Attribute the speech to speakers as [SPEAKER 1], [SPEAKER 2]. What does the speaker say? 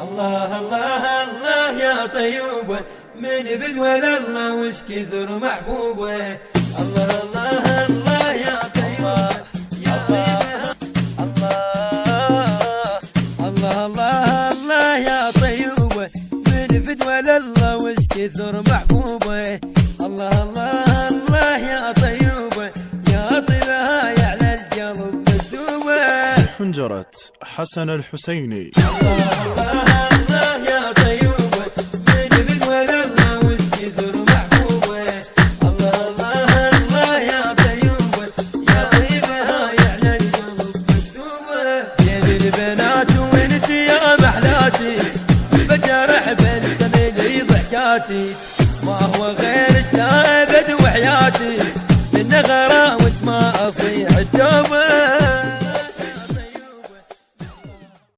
[SPEAKER 1] الله الله الله يا طيوبة من فدوى الله وش كثر محبوبة. الله الله الله يا طيوبة يا طيبة. الله الله الله يا طيوبة من فدوى الله وش كثر محبوبة. الله الله الله يا طيوبة يا طيبها يعلى القلب مكتوبة.
[SPEAKER 2] حنجرة حسن الحسيني.
[SPEAKER 1] الله الله الله يا طيوبة من فدوى الله وش كثر محبوبة. الله الله الله يا طيوبة يا طيبها يعلى القلب مكتوبة. يا البنات وانت يا محلاتي بجرح بنت من ضحكاتي.